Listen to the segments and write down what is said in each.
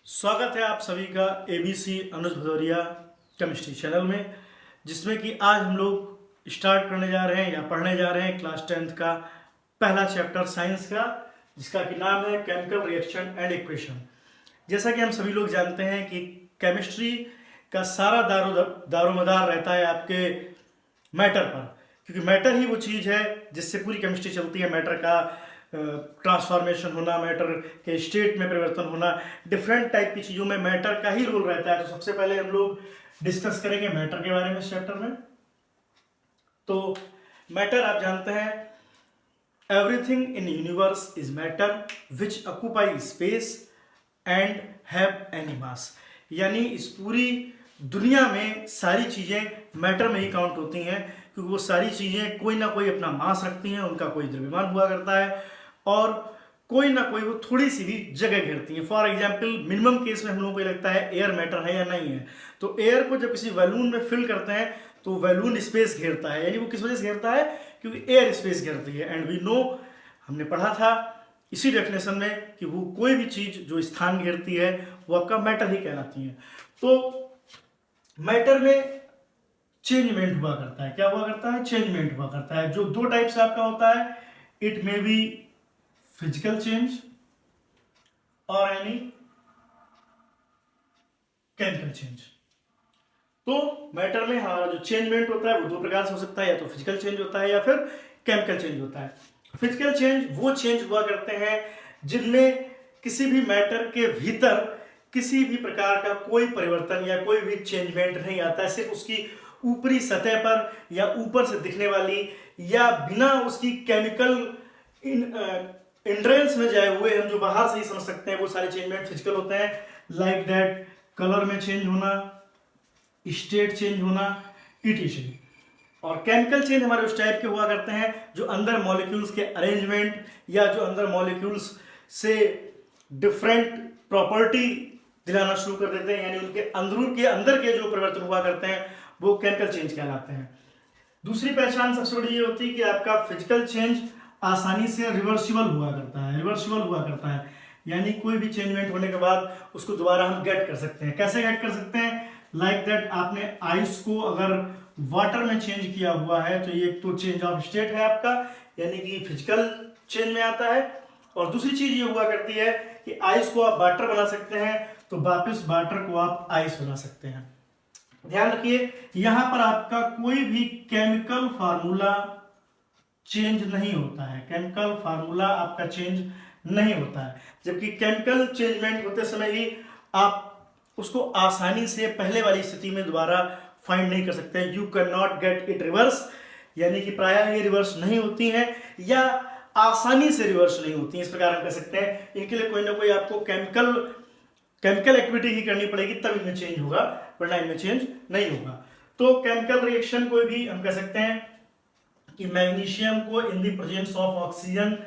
स्वागत है आप सभी का एबीसी अनुज भदौरिया केमिस्ट्री चैनल में, जिसमें कि आज हम लोग स्टार्ट करने जा रहे हैं या पढ़ने जा रहे हैं क्लास 10th का पहला चैप्टर साइंस का, जिसका कि नाम है केमिकल रिएक्शन एंड इक्वेशन। जैसा कि हम सभी लोग जानते हैं कि केमिस्ट्री का सारा दारोमदार रहता है आपके मैटर पर, क्योंकि मैटर ही वो चीज़ है जिससे पूरी केमिस्ट्री चलती है। मैटर का ट्रांसफॉर्मेशन होना, मैटर के स्टेट में परिवर्तन होना, डिफरेंट टाइप की चीज़ों में मैटर का ही रोल रहता है। तो सबसे पहले हम लोग डिस्कस करेंगे मैटर के बारे में इस चैप्टर में। तो मैटर आप जानते हैं, everything in universe is matter which occupy space and have any mass. यानी इस पूरी दुनिया में सारी चीज़ें मैटर में ही काउंट होती हैं, क्योंकि वो सारी चीज़ें कोई ना कोई अपना मास रखती हैं, उनका कोई द्रव्यमान हुआ करता है और कोई ना कोई वो थोड़ी सी भी जगह घेरती हैं। फॉर एग्जाम्पल, मिनिमम केस में हम लोगों को लगता है एयर मैटर है या नहीं है। तो एयर को जब किसी बैलून में फिल करते हैं तो बैलून स्पेस घेरता है, यानी वो किस वजह से घेरता है, क्योंकि एयर स्पेस घेरती है। एंड वी नो, हमने पढ़ा था इसी डेफिनेशन में कि वो कोई भी चीज़ जो स्थान घेरती है वो आपका मैटर ही कहलाती है। तो मैटर में चेंजमेंट हुआ करता है। क्या हुआ करता है? चेंजमेंट हुआ करता है, जो दो टाइप से आपका होता है। It may be physical change और एनी केमिकल चेंज। तो मैटर में हमारा जो चेंजमेंट होता है वो दो प्रकार से हो सकता है, या तो फिजिकल चेंज होता है या फिर केमिकल चेंज होता है। फिजिकल चेंज वो चेंज हुआ करते हैं जिनमें किसी भी मैटर के भीतर किसी भी प्रकार का कोई परिवर्तन या कोई भी चेंजमेंट नहीं आता है। सिर्फ उसकी ऊपरी सतह पर या ऊपर से दिखने वाली या बिना उसकी केमिकल इंड्रेंस में जाए हुए हम जो बाहर से ही समझ सकते हैं, वो सारे चेंजमेंट फिजिकल होते हैं। लाइक दैट, कलर में चेंज होना, स्टेट चेंज होना, इटीसी। और केमिकल चेंज हमारे उस टाइप के हुआ करते हैं जो अंदर मॉलिक्यूल्स के अरेंजमेंट या जो अंदर मॉलिक्यूल्स से डिफरेंट प्रॉपर्टी दिलाना शुरू कर देते हैं, यानी उनके अंदर के जो परिवर्तन हुआ करते हैं वो केमिकल चेंज कहलाते हैं। दूसरी पहचान सबसे बड़ी ये होती है कि आपका फिजिकल चेंज आसानी से रिवर्सिबल हुआ करता है, यानी कोई भी चेंजमेंट होने के बाद उसको दोबारा हम गेट कर सकते हैं। कैसे गेट कर सकते हैं? लाइक दैट, आपने आइस को अगर वाटर में चेंज किया हुआ है तो ये तो चेंज ऑफ स्टेट है आपका, यानी कि फिजिकल चेंज में आता है। और दूसरी चीज ये हुआ करती है कि आइस को आप वाटर बना सकते हैं तो वापस वाटर को आप आइस बना सकते हैं। ध्यान रखिए, यहां पर आपका कोई भी केमिकल फार्मूला चेंज नहीं होता है। केमिकल फार्मूला आपका चेंज नहीं होता है, जबकि केमिकल चेंजमेंट होते समय ही आप उसको आसानी से पहले वाली स्थिति में दोबारा फाइंड नहीं कर सकते हैं। You can not get it reverse, यानी कि प्रायः ये रिवर्स नहीं होती हैं या आसानी से रिवर्स नहीं होती हैं, इस प्रकार हम कह सकते हैं। इनके लिए कोई ना कोई आपको केमिकल एक्टिविटी ही करनी पड़ेगी, तब इनमें चेंज होगा, वरना इनमें चेंज नहीं होगा। तो केमिकल रिएक्शन को भी हम कह सकते हैं कि मैग्नीशियम को in the presence of oxygen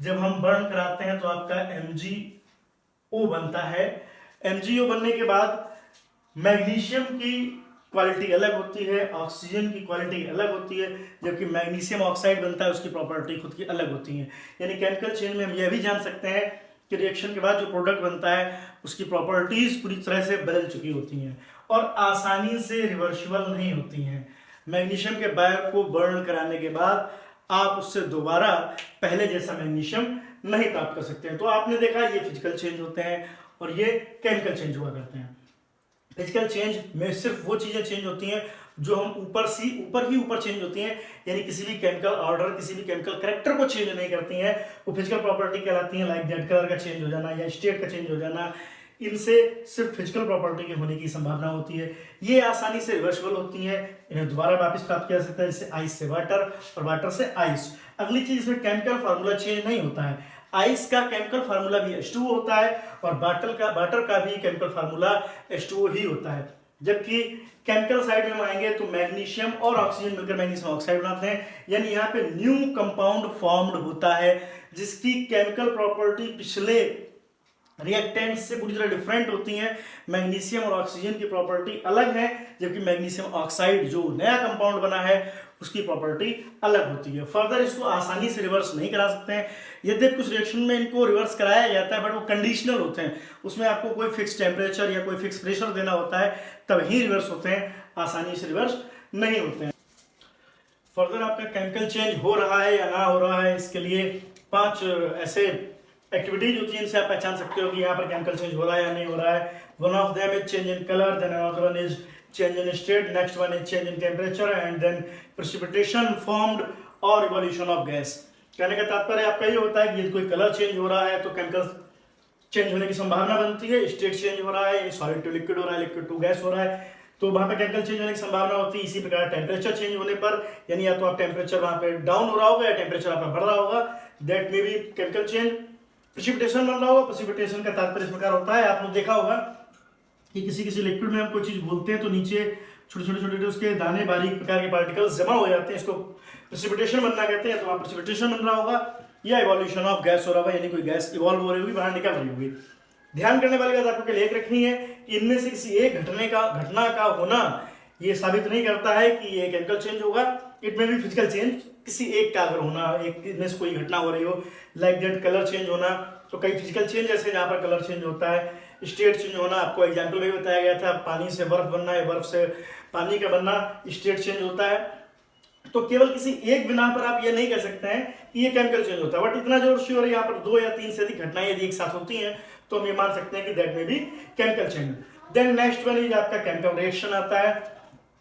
जब हम बर्न कराते हैं तो आपका MgO बनता है। MgO बनने के बाद मैग्नीशियम की क्वालिटी अलग होती है, ऑक्सीजन की क्वालिटी अलग होती है, जबकि मैग्नीशियम ऑक्साइड बनता है, उसकी प्रॉपर्टी खुद की अलग होती है। यानी केमिकल चेंज में हम यह भी जान सकते हैं कि रिएक्शन के बाद जो प्रोडक्ट बनता है उसकी प्रॉपर्टीज पूरी तरह से बदल चुकी होती हैं और आसानी से रिवर्सिबल नहीं होती हैं। मैग्नीशियम के बायर को बर्न कराने के बाद आप उससे दोबारा पहले जैसा मैग्नीशियम नहीं प्राप्त कर सकते हैं। तो आपने देखा, ये फिजिकल चेंज होते हैं और ये केमिकल चेंज हुआ करते हैं। फिजिकल चेंज में सिर्फ वो चीज़ें चेंज होती हैं जो हम ऊपर चेंज होती हैं, यानी किसी भी केमिकल ऑर्डर, किसी भी केमिकल कैरेक्टर को चेंज नहीं करती हैं, वो फिजिकल प्रॉपर्टी कहलाती हैं। लाइक दैट, कलर का चेंज हो जाना या स्टेट का चेंज हो जाना, इनसे सिर्फ फिजिकल प्रॉपर्टी के होने की संभावना होती है। ये आसानी से रिवर्सिबल होती हैं, इन्हें दोबारा वापस प्राप्त किया जा सकता है, जैसे आइस से वाटर और वाटर से आइस। अगली चीज, इसमें केमिकल फार्मूला चेंज नहीं होता है। आइस का केमिकल फार्मूला भी H2O होता है और वाटर का भी केमिकल फार्मूला H2O ही होता है। जबकि केमिकल साइड में हम आएंगे तो मैग्नीशियम और ऑक्सीजन मिलकर मैग्नीशियम ऑक्साइड बनाते हैं, यानी यहाँ पे न्यू कंपाउंड फॉर्म्ड होता है जिसकी केमिकल प्रॉपर्टी पिछले रिएक्टेंट से पूरी तरह डिफरेंट होती हैं। मैग्नीशियम और ऑक्सीजन की प्रॉपर्टी अलग है, जबकि मैग्नीशियम ऑक्साइड जो नया कंपाउंड बना है उसकी प्रॉपर्टी अलग होती है। फर्दर इसको आसानी से रिवर्स नहीं करा सकते हैं, यदि कुछ रिएक्शन में इनको रिवर्स कराया जाता है बट वो कंडीशनल होते हैं, उसमें आपको कोई फिक्स टेम्परेचर या कोई फिक्स प्रेशर देना होता है तब ही रिवर्स होते हैं, आसानी से रिवर्स नहीं होते हैं। फर्दर आपका केमिकल चेंज हो रहा है या ना हो रहा है, इसके लिए 5 ऐसे एक्टिविटीज होती हैं इनसे आप पहचान सकते हो कि यहाँ पर केमिकल चेंज हो रहा है या नहीं हो रहा है। One of them is change in colour, then another one is change in state, next one is change in temperature and then precipitation formed और इवोल्यूशन ऑफ गैस। कहने का तात्पर्य आपका ये होता है कि यदि कोई कलर चेंज हो रहा है तो केमिकल चेंज होने की संभावना बनती है, स्टेट चेंज हो रहा है, सॉलिड टू लिक्विड हो रहा है, लिक्विड टू गैस हो रहा है, तो वहां पे केमिकल चेंज होने की संभावना होती है। इसी प्रकार टेम्परेचर चेंज होने पर, यानी या तो आप टेम्परेचर वहां पे डाउन हो रहा होगा या टेम्परेचर आपका बढ़ रहा होगा, that may be chemical change. Precipitation बन रहा होगा, प्रेसिपिटेशन का तात्पर्य इस प्रकार होता है, आपने देखा होगा कि किसी लिक्विड में हम कोई चीज घोलते हैं तो नीचे छोटे छोटे उसके दाने बारीक प्रकार के पार्टिकल्स जमा हो जाते हैं, इसको प्रेसिपिटेशन बनना कहते हैं। तो वहां प्रेसिपिटेशन बन रहा होगा या इवोल्यूशन ऑफ गैस हो रहा होगा, यानी कोई गैस इवॉल्व हो रही होगी, बाहर निकल रही होगी। ध्यान करने वाली बात आपको लेख रखनी है कि इनमें से किसी एक घटना का होना ये साबित नहीं करता है कि ये केमिकल चेंज होगा। इट में भी फिजिकल चेंज किसी एक का अगर होना, एक इनमें से कोई घटना हो रही हो, लाइक दैट कलर चेंज होना, तो कई फिजिकल चेंज ऐसे जहाँ पर कलर चेंज होता है। स्टेट चेंज होना, आपको एग्जाम्पल में बताया गया था, पानी से बर्फ बनना या बर्फ से पानी का बनना, स्टेट चेंज होता है। तो केवल किसी एक बिना पर आप ये नहीं कह सकते हैं कि ये केमिकल चेंज होता है, बट इतना जरूर श्योर है यहाँ पर 2 या 3 से अधिक घटनाएं यदि एक साथ होती हैं तो हम ये मान सकते हैं कि दैट में भी chemical change. Then next one is आपका केमिकल रिएक्शन आता है,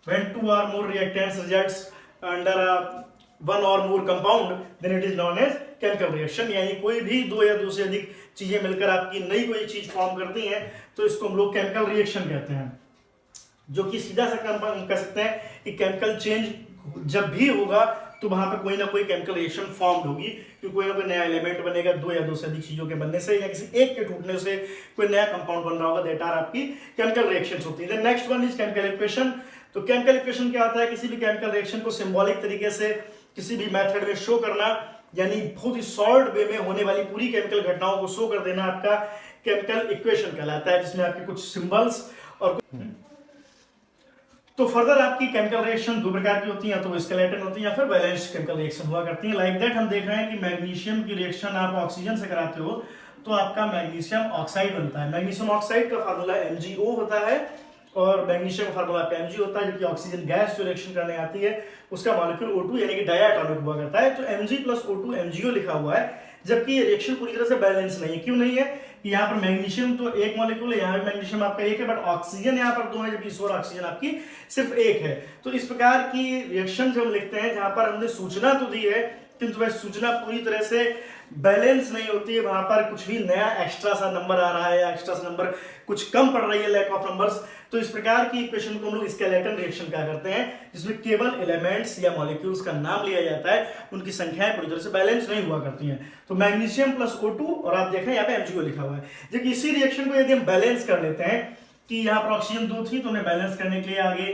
when 2 or more reactants results under one or more compound then it is known as chemical reaction। यानी कोई भी 2 या 2 से अधिक चीजें मिलकर आपकी नई कोई चीज फॉर्म करती हैं तो इसको हम लोग केमिकल रिएक्शन कहते हैं, जो कि सीधा सा हम कह सकते हैं कि केमिकल चेंज जब भी होगा तो वहां पे कोई ना कोई केमिकल रिएक्शन फॉर्म्ड होगी, क्योंकि कोई ना कोई नया एलिमेंट बनेगा 2 या 2 से अधिक चीजों के बनने से या किसी एक के टूटने से कोई नया कंपाउंड बन रहा होगा, दैट आर आपकी केमिकल रिएक्शंस होती है। Next one is chemical equation. तो केमिकल इक्वेशन क्या होता है, किसी भी केमिकल रिएक्शन को सिंबॉलिक तरीके से किसी भी मेथड में शो करना, यानी बहुत ही शॉर्ट वे में होने वाली पूरी केमिकल घटनाओं को शो कर देना, आपका केमिकल इक्वेशन कहलाता है, जिसमें आपके कुछ सिंबल्स और तो फर्दर आपकी केमिकल रिएक्शन 2 प्रकार की होती हैं, या तो स्केलेटन होती है या फिर बैलेंस्ड केमिकल रिएक्शन हुआ करती है। लाइक दैट हम देख रहे हैं कि मैग्नीशियम की रिएक्शन आप ऑक्सीजन से कराते हो तो आपका मैग्नीशियम ऑक्साइड बनता है। मैग्नीशियम ऑक्साइड का फार्मूला MgO होता है और मैग्नीशियम का फार्मूला आपका Mg होता है, जबकि ऑक्सीजन गैस जो रिएक्शन करने आती है उसका मॉलिक्यूल O2 यानी कि डायटोमिक हुआ करता है। तो Mg + O2 MgO लिखा हुआ है, जबकि ये रिएक्शन पूरी तरह से बैलेंस नहीं है। क्यों नहीं है कि यहाँ पर मैग्नीशियम तो एक मॉलिक्यूल है, यहाँ पे मैग्नीशियम आपका एक है, बट ऑक्सीजन यहाँ पर 2 है, जबकि इस ओर ऑक्सीजन आपकी सिर्फ एक है। तो इस प्रकार की रिएक्शन जो हम लिखते हैं जहां पर हमने सूचना तो दी है किंतु वह सूचना पूरी तरह से बैलेंस नहीं होती है, वहां पर कुछ भी नया एक्स्ट्रा सा नंबर आ रहा है या एक्स्ट्रा सा नंबर कुछ कम पड़ रही है, लैक ऑफ नंबर्स, तो इस प्रकार की इक्वेशन को हम लोग स्केलेटन रिएक्शन कहा करते हैं, जिसमें केवल एलिमेंट्स या मॉलिक्यूल्स का नाम लिया जाता है, उनकी संख्याएं पूरी तरह से बैलेंस नहीं हुआ करती हैं। तो मैग्नीशियम + O2 और आप देखें यहाँ पे MgO लिखा हुआ है। जबकि इसी रिएक्शन को यदि हम बैलेंस कर लेते हैं कि यहाँ पर ऑक्सीजन 2 थी तो उन्हें बैलेंस करने के लिए आगे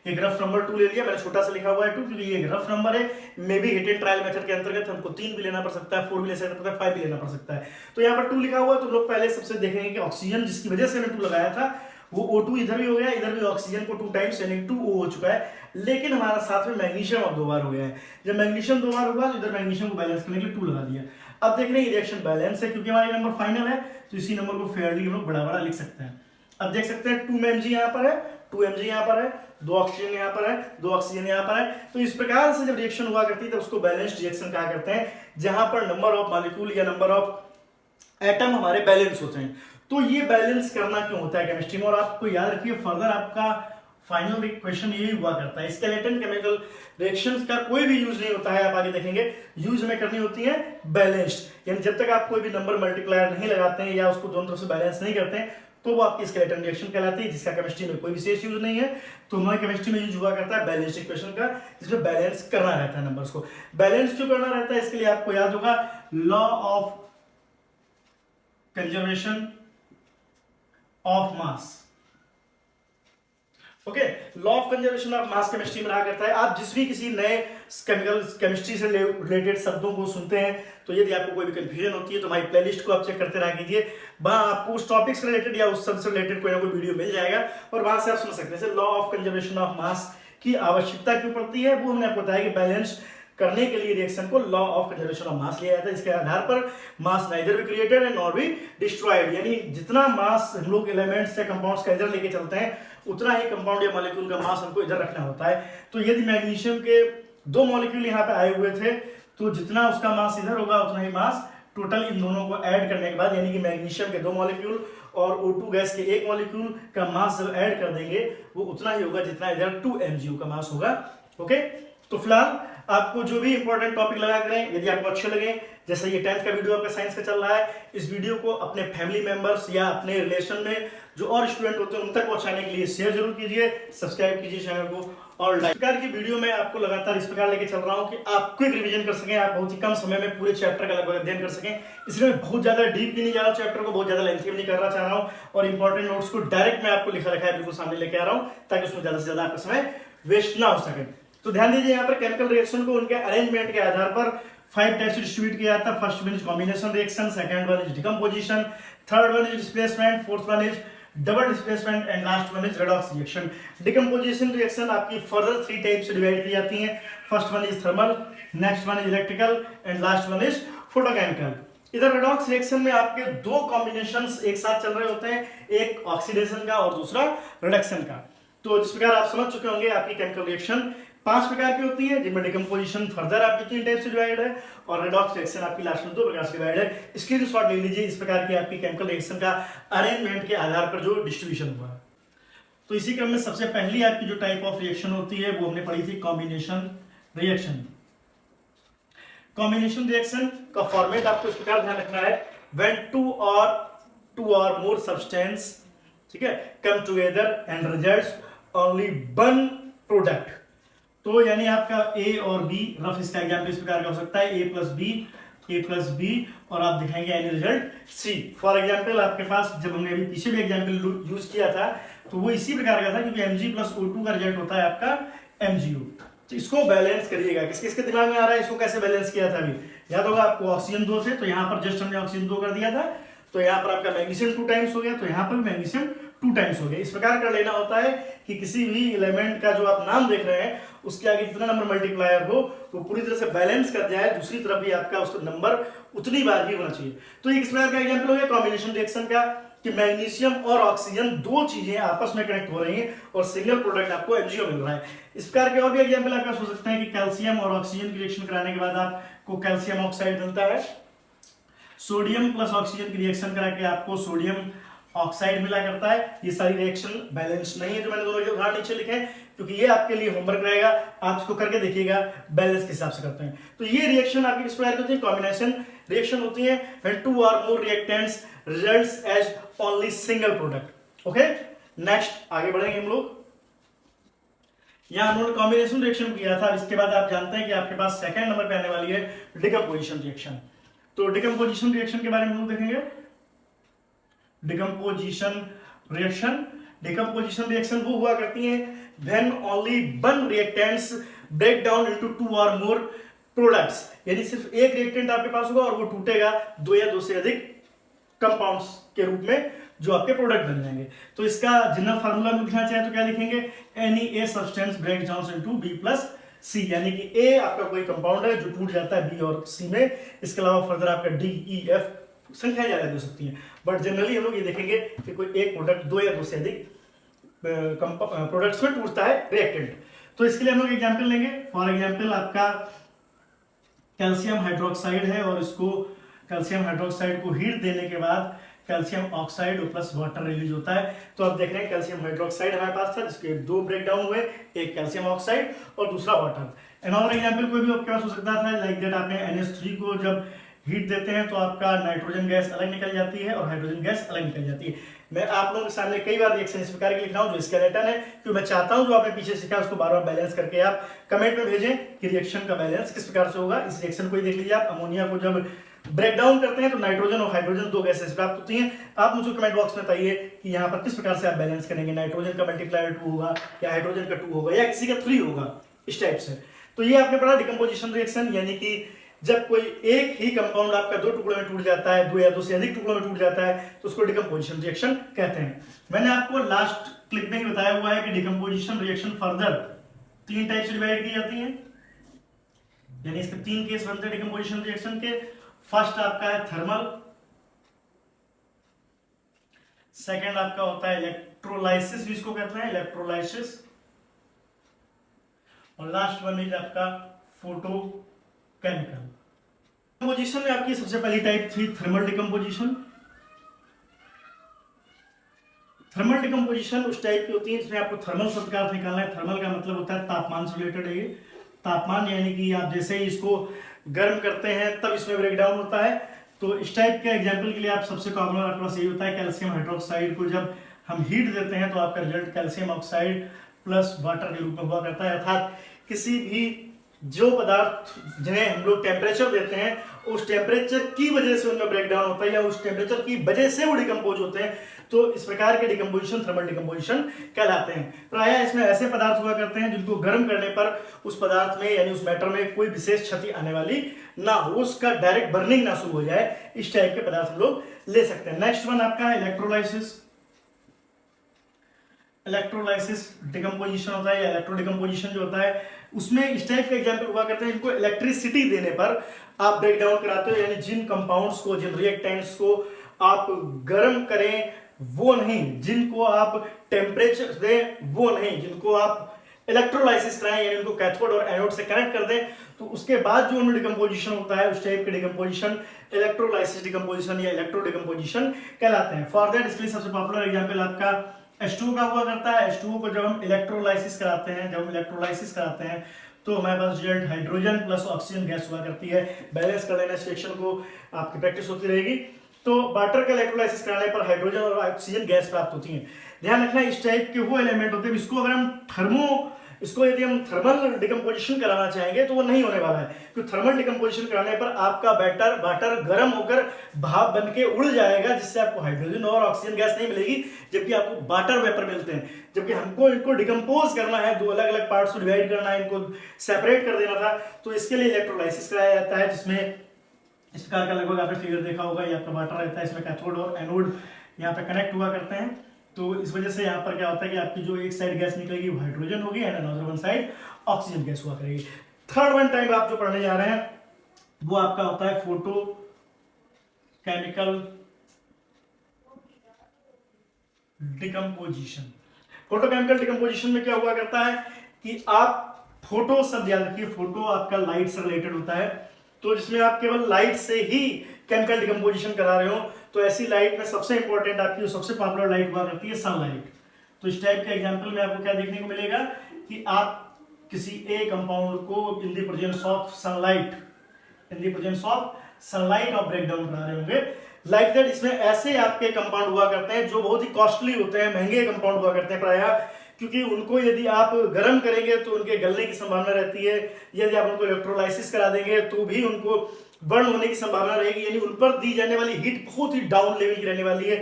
एक रफ नंबर 2 ले लिया, मैंने छोटा सा लिखा हुआ है 2 क्योंकि ये एक रफ नंबर है, may be hit and trial method के अंतर्गत हमको 3 भी लेना पड़ सकता है, 4 भी ले सकता है, 5 भी लेना पड़ सकता है। तो यहाँ पर 2 लिखा हुआ है, तो लोग पहले सबसे देखेंगे कि ऑक्सीजन जिसकी वजह से मैंने 2 लगाया था वो O2 इधर भी हो गया, इधर भी ऑक्सीजन को 2 टाइम्स यानी 2O हो चुका है, लेकिन हमारा साथ में मैग्नीशियम अब 2 बार हो गया है। जब मैग्नीशियम 2 बार हुआ तो इधर मैग्नीशियम को बैलेंस करने के लिए 2 लगा दिया। अब देख रहे हैं रिएक्शन बैलेंस है क्योंकि हमारा नंबर फाइनल है, तो इसी नंबर को फेयरली हम लोग बड़ा बड़ा लिख सकते हैं। अब देख सकते हैं 2 में Mg यहाँ पर है, 2 Mg यहाँ पर है, 2 ऑक्सीजन यहाँ पर है, 2 ऑक्सीजन यहाँ पर है। तो इस प्रकार से जब रिएक्शन हुआ करती है तो उसको बैलेंस्ड रिएक्शन कहा करते हैं, जहां पर नंबर ऑफ मॉलिक्यूल या नंबर ऑफ एटम हमारे बैलेंस होते हैं। तो ये बैलेंस करना क्यों होता है केमिस्ट्री में, और आपको याद रखिए फर्दर आपका फाइनल क्वेश्चन यही हुआ करता है। स्केलेटन केमिकल रिएक्शंस का कोई भी यूज नहीं होता है, आप आगे देखेंगे यूज में करनी होती है बैलेंस्ड, यानी जब तक आप कोई भी नंबर मल्टीप्लायर नहीं लगाते हैं या उसको दोनों तरफ से बैलेंस नहीं करते हैं तो वो आपकी स्केलेटन रिएक्शन कहलाती है, जिसका केमिस्ट्री में कोई विशेष यूज नहीं है। तो हमारे केमिस्ट्री में यूज हुआ करता है बैलेंस्ड इक्वेशन का, जिसमें बैलेंस करना रहता है नंबर्स को। बैलेंस क्यों करना रहता है, इसके लिए आपको याद होगा law of conservation of mass. Okay, law of conservation of mass chemistry में रहा करता है। आप जिस भी किसी नए केमिस्ट्री से रिलेटेड शब्दों को सुनते हैं तो यदि आपको कोई भी कंफ्यूजन होती है तो हमारी प्लेलिस्ट को आप चेक करते रह कीजिए, वहां आपको उस टॉपिक से रिलेटेड या उस शब्द से रिलेटेड कोई ना कोई वीडियो मिल जाएगा और वहां से आप सुन सकते हैं। Law of conservation of mass की आवश्यकता क्यों पड़ती है, वो हमने आपको बताया कि बैलेंस करने के लिए रिएक्शन को law of conservation of mass लिया जाता है। इसके आधार पर मास नाइदर भी क्रिएटेड एंड नॉर भी डिस्ट्रॉयड, यानी जितना मास हम लोग एलिमेंट्स या कंपाउंड्स का इधर लेके चलते हैं उतना ही कंपाउंड या मॉलिक्यूल का मास हमको इधर रखना होता है। तो यदि मैग्नीशियम के 2 मॉलिक्यूल यहाँ पे आए हुए थे तो जितना उसका मास इधर होगा उतना ही मास टोटल इन दोनों को ऐड करने के बाद, यानी कि मैग्नीशियम के 2 मॉलिक्यूल और O2 गैस के 1 मॉलिक्यूल का मास जब ऐड कर देंगे वो उतना ही होगा जितना इधर 2 mgU का मास होगा। ओके, तो फिलहाल आपको जो भी इंपॉर्टेंट टॉपिक लगा करें, यदि आपको अच्छे लगे, जैसे ये 10th का वीडियो आपका साइंस का चल रहा है, इस वीडियो को अपने फैमिली मेंबर्स या अपने रिलेशन में जो और स्टूडेंट होते हैं उन तक पहुंचाने के लिए शेयर जरूर कीजिए, सब्सक्राइब कीजिए चैनल को, और लाइक। इस प्रकार की वीडियो में आपको लगातार इस प्रकार लेके चल रहा हूं कि आप क्विक रिवीजन कर सकें, आप बहुत ही कम समय में पूरे चैप्टर का लगभग अध्ययन कर सकें। इसलिए मैं बहुत ज्यादा डीप भी नहीं जा रहा हूं, चैप्टर को बहुत ज्यादा लेंथी भी नहीं करना चाह रहा हूं, और इंपॉर्टेंट नोट्स को डायरेक्ट मैं आपको लिखा रखा है बिल्कुल सामने लेके आ रहा हूं ताकि उसमें ज्यादा से ज्यादा आपका समय वेस्ट ना हो सके। तो ध्यान दीजिए, यहाँ पर केमिकल रिएक्शन को उनके अरेंजमेंट के आधार पर 5 टाइप्स से डिस्ट्रीब्यूट किया जाता है। First one is combination reaction, second one is decomposition, third one is displacement, fourth one is double displacement and last one is redox reaction. Decomposition reaction आपकी further 3 type से divide की जाती है। First one is thermal, next one is electrical and last one is photochemical. इधर redox reaction में आपके 2 combinations एक साथ चल रहे होते हैं, एक ऑक्सीडेशन का और दूसरा रिडक्शन का। तो जिस प्रकार आप समझ चुके होंगे आपकी केमिकल रिएक्शन 5 प्रकार की होती है, जिनमें डिकम्पोजिशन फर्दर आपकी 3 टाइप से डिवाइड है और रेडॉक्स रिएक्शन आपकी लास्ट में 2 प्रकार से डिवाइड है। स्क्रीनशॉट ले लीजिए इस प्रकार की आपकी केमिकल रिएक्शन का अरेंजमेंट के आधार पर जो डिस्ट्रीब्यूशन हुआ है। तो इसी क्रम में सबसे पहली आपकी जो टाइप ऑफ रिएक्शन होती है वो हमने पढ़ी थी कॉम्बिनेशन रिएक्शन। कॉम्बिनेशन रिएक्शन का फॉर्मेट आपको इस प्रकार ध्यान रखना है, व्हेन टू और मोर सब्सटेंस, ठीक है, come together and results only one product. तो यानी आपका A और B, रफ इसका एग्जाम्पल इस प्रकार का हो सकता है, A प्लस B और आप दिखाएंगे any result C। For example आपके पास जब हमने अभी पीछे भी एग्जाम्पल यूज किया था तो वो इसी प्रकार का था, क्योंकि Mg प्लस O2 का रिजल्ट होता है आपका MgU। तो इसको बैलेंस करिएगा, किसके दिमाग में आ रहा है इसको कैसे बैलेंस किया था अभी याद होगा आपको। ऑक्सीजन 2 थे तो यहाँ पर जस्ट हमने ऑक्सीजन 2 कर दिया था, तो यहाँ पर आपका मैग्नीशियम 2 टाइम्स हो गया, तो यहाँ पर मैग्नीशियम 2 टाइम्स हो गया। इस प्रकार कर लेना होता है कि किसी भी एलिमेंट का जो आप नाम देख रहे हैं उसके आगे जितना नंबर मल्टीप्लायर हो वो पूरी तरह से बैलेंस कर जाए, दूसरी तरफ भी आपका उसका नंबर उतनी बार ही होना चाहिए। तो एक इस प्रकार का एग्जांपल हो गया कॉम्बिनेशन रिएक्शन का, कि मैग्नीशियम और ऑक्सीजन 2 चीजें आपस में कनेक्ट हो रही हैं और सिंगल प्रोडक्ट आपको MgO मिल रहा है। इस प्रकार के और भी एग्जांपल आपका हो सकते हैं कि कैल्शियम और ऑक्सीजन की रिएक्शन कराने के बाद आपको कैल्शियम ऑक्साइड मिलता है, सोडियम प्लस ऑक्सीजन की रिएक्शन करा के आपको सोडियम ऑक्साइड मिला करता है। ये सारी रिएक्शन बैलेंस नहीं है जो मैंने दोनों के उदाहरण नीचे लिखे हैं, क्योंकि ये आपके लिए होमवर्क रहेगा, आप इसको करके देखिएगा बैलेंस के हिसाब से करते हैं। तो ये रिएक्शन आपकी किस प्रकार की होती है, कॉम्बिनेशन रिएक्शन होती है, व्हेन 2 और more reactants results as only single product. Okay, next आगे बढ़ेंगे हम लोग। यहां हम लोगों ने कॉम्बिनेशन रिएक्शन किया था, इसके बाद आप जानते हैं कि आपके पास सेकंड नंबर पे आने वाली है डिकम्पोजिशन रिएक्शन। तो डिकम्पोजिशन रिएक्शन के बारे में हम लोग देखेंगे। डिकम्पोजिशन रिएक्शन वो हुआ करती है when only one reactants break down into 2 और मोर प्रोडक्ट्स, यानी सिर्फ एक रिएक्टेंट आपके पास होगा और वो टूटेगा 2 या 2 से अधिक कंपाउंड्स के रूप में जो आपके प्रोडक्ट बन जाएंगे। तो इसका जनरल फार्मूला में लिखना चाहे तो क्या लिखेंगे, any a substance break down into B plus C, यानी कि A आपका कोई कंपाउंड है जो टूट जाता है B और C में। इसके अलावा फर्दर आपका D, E, F संख्याएं ज्यादा हो सकती हैं, बट जनरली हम लोग ये देखेंगे कि कोई एक प्रोडक्ट 2 या 2 से अधिक प्रोडक्ट्स में टूटता है रिएक्टेंट। तो इसके लिए हम लोग एग्जांपल लेंगे। फॉर एग्जांपल आपका कैल्शियम हाइड्रोक्साइड है और इसको कैल्शियम हाइड्रोक्साइड को हीट देने के बाद calcium oxide plus water release होता है। तो आप देख रहे हैं कैल्शियम हाइड्रोक्साइड हमारे पास था जिसके 2 ब्रेकडाउन हुए, एक कैल्शियम ऑक्साइड और दूसरा वाटर। अनदर एग्जांपल कोई भी आपके पास हो सकता था, लाइक दैट आपने NH3 को जब हीट देते हैं तो आपका नाइट्रोजन गैस अलग निकल जाती है और हाइड्रोजन गैस अलग निकल जाती है। मैं आप लोगों के सामने कई बार रिएक्शन इस प्रकार की लिख रहा हूं जो स्केलेटन है, क्योंकि मैं चाहता हूं जो आपने पीछे सीखा उसको बार बार बैलेंस करके आप कमेंट में भेजें कि रिएक्शन का बैलेंस किस प्रकार से होगा। इस रिएक्शन को ही देख लीजिए आप, अमोनिया को जब ब्रेक डाउन करते हैं तो नाइट्रोजन और हाइड्रोजन 2 गैसेस प्राप्त होती हैं। आप मुझे कमेंट बॉक्स में बताइए कि यहाँ पर किस प्रकार से आप बैलेंस करेंगे, नाइट्रोजन का मल्टीप्लायर 2 होगा या हाइड्रोजन का 2 होगा या किसी का 3 होगा, इस टाइप से। तो ये आपने पढ़ा डिकम्पोजिशन रिएक्शन, यानी कि जब कोई एक ही कंपाउंड आपका 2 टुकड़ों में टूट जाता है, 2 या 2 से अधिक टुकड़ों में टूट जाता है, तो उसको डिकम्पोजिशन रिएक्शन कहते हैं। मैंने आपको लास्ट क्लिप में बताया हुआ है कि डिकम्पोजिशन रिएक्शन फर्दर 3 टाइप से डिवाइड की जाती हैं, यानी इसके 3 केस बनते हैं डिकम्पोजिशन रिएक्शन के। फर्स्ट आपका है थर्मल, सेकंड आपका होता है इलेक्ट्रोलाइसिस, जिसको कहते हैं इलेक्ट्रोलाइसिस, और लास्ट वन इज आपका फोटोकेमिकल। डिकम्पोजिशन में आपकी सबसे पहली टाइप थी थर्मल डिकम्पोजिशन। थर्मल डिकम्पोजिशन उस टाइप की होती है इसमें आपको थर्मल शब्द का अर्थ निकालना है। थर्मल का मतलब होता है तापमान से रिलेटेड है ये। तापमान यानी कि आप जैसे ही इसको गर्म करते हैं तब इसमें ब्रेकडाउन होता है। तो इस टाइप के एग्जांपल के लिए आप सबसे कॉमन आपके पास यही होता है, कैल्शियम हाइड्रोक्साइड को जब हम हीट देते हैं तो आपका result calcium oxide plus water के रूप में हुआ करता है। अर्थात किसी भी जो पदार्थ जिन्हें हम लोग टेम्परेचर देते हैं उस टेम्परेचर की वजह से उनमें ब्रेकडाउन होता है या उस टेम्परेचर की वजह से वो डिकम्पोज होते हैं। तो इस प्रकार के डिकम्पोजिशन थर्मल डिकम्पोजिशन कहलाते हैं। प्रायः इसमें ऐसे पदार्थ हुआ करते हैं जिनको गर्म करने पर उस पदार्थ में यानी उस मैटर में कोई विशेष क्षति आने वाली ना हो, उसका डायरेक्ट बर्निंग ना शुरू हो जाए। इस टाइप के पदार्थ हम लोग ले सकते हैं। नेक्स्ट वन आपका है इलेक्ट्रोलाइसिस। इलेक्ट्रोलाइसिस डिकम्पोजिशन होता है या इलेक्ट्रो डिकम्पोजिशन जो होता है उसमें इस टाइप के एग्जांपल हुआ करते हैं जिनको इलेक्ट्रिसिटी देने पर आप ब्रेक डाउन कराते हो, यानी जिन कंपाउंड्स को, जिन रिएक्टेंट्स को आप गर्म करें वो नहीं, जिनको आप टेम्परेचर दें वो नहीं, जिनको आप इलेक्ट्रोलाइसिस कराएं यानी उनको कैथोड और एनोड से कनेक्ट कर दें, तो उसके बाद जो उनमें डिकम्पोजिशन होता है उस टाइप के डिकम्पोजिशन इलेक्ट्रोलाइसिस डिकम्पोजिशन या इलेक्ट्रो डिकम्पोजिशन कहलाते हैं। फॉर दैट इसके लिए सबसे पॉपुलर एग्जांपल आपका H2O का हुआ करता है। H2O को जब हम इलेक्ट्रोलाइसिस कराते हैं तो हमारे पास result hydrogen plus oxygen gas हुआ करती है। बैलेंस कर लेना, इस रिएक्शन को आपकी प्रैक्टिस होती रहेगी। तो वाटर का इलेक्ट्रोलाइसिस कराने पर हाइड्रोजन और ऑक्सीजन गैस प्राप्त होती है। ध्यान रखना इस टाइप के वो एलिमेंट होते हैं इसको यदि हम थर्मल डिकम्पोजिशन कराना चाहेंगे तो वो नहीं होने वाला है, क्योंकि थर्मल डिकम्पोजिशन कराने पर आपका वाटर गर्म होकर भाप बन के उड़ जाएगा, जिससे आपको हाइड्रोजन और ऑक्सीजन गैस नहीं मिलेगी, जबकि आपको वाटर वेपर मिलते हैं। जबकि हमको इनको डिकम्पोज करना है, दो अलग अलग पार्ट्स को डिवाइड करना है, इनको सेपरेट कर देना था, तो इसके लिए इलेक्ट्रोलाइसिस कराया जाता है, जिसमें इस प्रकार का लगभग आपने फिगर देखा होगा। ये आपका वाटर रहता है, इसमें कैथोड और एनोड यहाँ पे कनेक्ट हुआ करते हैं। तो इस वजह से यहाँ पर क्या होता है कि आपकी जो एक साइड गैस निकलेगी वो हाइड्रोजन होगी and another one side oxygen gas हुआ करेगी। थर्ड वन टाइप आप जो पढ़ने जा रहे हैं वो आपका होता है photo chemical decomposition. Photochemical decomposition में क्या हुआ करता है कि आप फोटो शब्द याद रखिए, फोटो आपका लाइट से रिलेटेड होता है, तो जिसमें आप केवल लाइट से ही केमिकल डिकम्पोजिशन करा रहे हो, तो ऐसी लाइट में सबसे इंपॉर्टेंट आपकी जो सबसे पॉपुलर लाइट हुआ करती है सनलाइट। तो इस टाइप के एग्जांपल में आपको क्या देखने को मिलेगा कि आप किसी ए कंपाउंड को in the presence of sunlight of breakdown करा रहे होंगे। लाइक दैट इसमें ऐसे आपके कंपाउंड हुआ करते हैं जो बहुत ही कॉस्टली होते हैं, महंगे कंपाउंड हुआ करते हैं प्रायः, क्योंकि उनको यदि आप गर्म करेंगे तो उनके गलने की संभावना रहती है, यदि आप उनको इलेक्ट्रोलाइसिस करा देंगे तो भी उनको बर्न होने की संभावना रहेगी, यानी उन पर दी जाने वाली हीट बहुत ही डाउन लेवल की रहने वाली है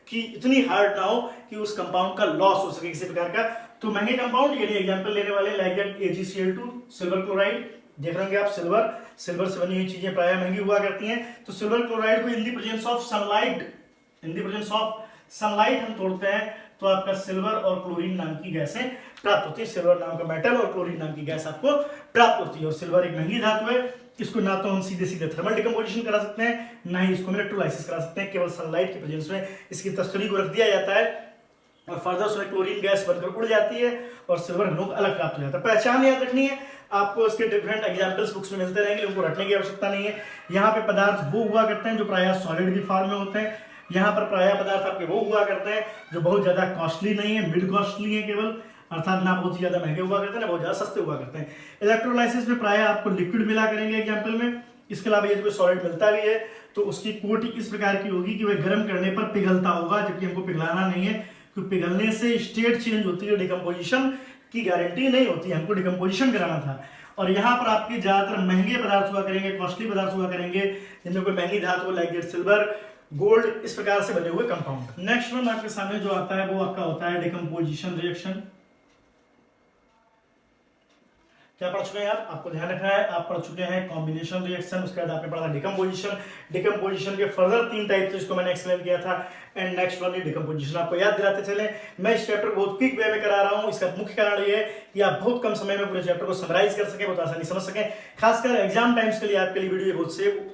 कि इतनी हार्ड ना हो कि उस कंपाउंड का लॉस हो सके किसी प्रकार का। तो महंगे कंपाउंड यानी एग्जांपल लेने वाले like that AgCl2, silver chloride, देख रहे होंगे आप सिल्वर से बनी हुई चीजें प्रायः महंगी हुआ करती हैं। तो सिल्वर क्लोराइड को in the presence of sunlight हम तोड़ते हैं तो आपका सिल्वर और क्लोरीन नाम की गैसें प्राप्त होती है। सिल्वर नाम का मेटल और क्लोरीन नाम की गैस आपको प्राप्त होती है। और सिल्वर एक महंगी धातु है, इसको ना तो हम सीधे थर्मल डिकम्पोजिशन करा सकते हैं, ना ही इसको इलेक्ट्रोलाइसिस करा सकते हैं, केवल सनलाइट के प्रेजेंस में इसकी तस्तरी को रख दिया जाता है और फर्दर उसमें क्लोरीन गैस बनकर उड़ जाती है और सिल्वर हम लोग अलग प्राप्त हो जाता है। पहचान याद रखनी है आपको, इसके डिफरेंट एग्जांपल्स बुक्स में मिलते रहेंगे, उनको रटने की आवश्यकता नहीं है। यहाँ पे पदार्थ वो हुआ करते हैं जो प्रायः सॉलिड की फॉर्म में होते हैं, यहाँ पर प्रायः पदार्थ आपके वो हुआ करते हैं जो बहुत ज्यादा कॉस्टली नहीं है, मिड कॉस्टली है केवल, अर्थात ना बहुत ज्यादा महंगे हुआ करते हैं ना बहुत ज्यादा सस्ते हुआ करते हैं। इलेक्ट्रोलाइसिस में प्रायः आपको लिक्विड मिला करेंगे एग्जाम्पल में, इसके अलावा यदि कोई सॉलिड मिलता भी है तो उसकी कोटिंग इस प्रकार की होगी कि वह गर्म करने पर पिघलता होगा, जबकि हमको पिघलाना नहीं है, क्योंकि पिघलने से स्टेट चेंज होती है, डिकम्पोजिशन की गारंटी नहीं होती, हमको डिकम्पोजिशन कराना था। और यहाँ पर आपके ज्यादातर महंगे पदार्थ हुआ करेंगे, कॉस्टली पदार्थ हुआ करेंगे, जिनमें कोई महंगी धातु लाइक दैट सिल्वर, गोल्ड, इस प्रकार से बने हुए कंपाउंड। नेक्स्ट वन आपके सामने जो आता है वो आपका होता है डिकम्पोजिशन रिएक्शन। क्या पढ़ चुके हैं आप? आपको ध्यान रखना है, आप पढ़ चुके हैं कॉम्बिनेशन रिएक्शन, उसके बाद आपने पढ़ा था डिकम्पोजिशन। डिकम्पोजिशन के फर्दर 3 टाइप थे, इसको मैंने एक्सप्लेन किया था। And next one decomposition. आपको याद दिलाते चले, मैं इस चैप्टर को बहुत क्विक वे में करा रहा हूँ। इसका मुख्य कारण ये है कि आप बहुत कम समय में पूरे चैप्टर को समराइज कर सकें, बहुत आसानी समझ सकें। खासकर एग्जाम टाइम्स के लिए आपके लिए वीडियो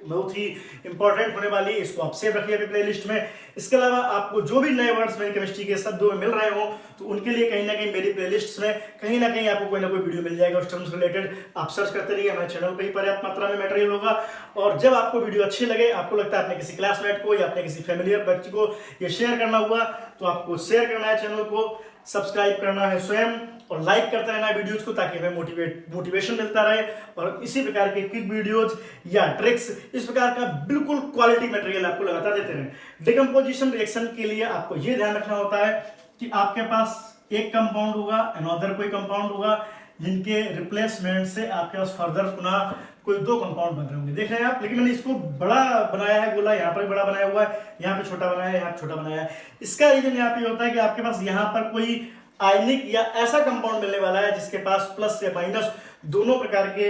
बहुत ही इंपॉर्टेंट होने वाली है। इसको आप सेव रखिए अपनी प्लेलिस्ट में। इसके अलावा आपको जो भी नए वर्ड्स मेरी केमिस्ट्री के शब्दों में मिल रहे हो, तो उनके लिए कहीं ना कहीं मेरी प्लेलिस्ट में कहीं ना कहीं आपको कोई ना कोई वीडियो मिल जाएगा उस टर्म्स रिलेटेड। आप सर्च करते रहिए, हमारे चैनल पर ही पर्याप्त मात्रा में मटेरियल होगा। और जब आपको वीडियो अच्छी लगे, आपको लगता है आपने किसी क्लासमेट को या अपने किसी फैमिलियर बच्चे को ये शेयर करना हुआ, तो आपको शेयर करना है चैनल को, सब्सक्राइब करना है स्वयं, और लाइक करते रहना है वीडियोज को, ताकि हमें मोटिवेशन मिलता रहे। और इसी प्रकार के क्विक वीडियोज या ट्रिक्स, इस प्रकार का बिल्कुल क्वालिटी मटेरियल आपको लगातार देते रहें। डिकम्पोजिशन रिएक्शन के लिए आपको ये ध्यान रखना होता है कि आपके पास एक कंपाउंड होगा, अनदर कोई कंपाउंड होगा, जिनके रिप्लेसमेंट से आपके पास फर्दर पुनः कोई 2 कंपाउंड बन रहे होंगे। देख रहे हैं आप, लेकिन मैंने इसको बड़ा बनाया है, गोला यहाँ पर बड़ा बनाया हुआ है, यहाँ पे छोटा बनाया है, यहाँ पे छोटा बनाया है। इसका रीजन यहाँ पे होता है कि आपके पास यहाँ पर कोई आयनिक या ऐसा कंपाउंड मिलने वाला है जिसके पास प्लस या माइनस दोनों प्रकार के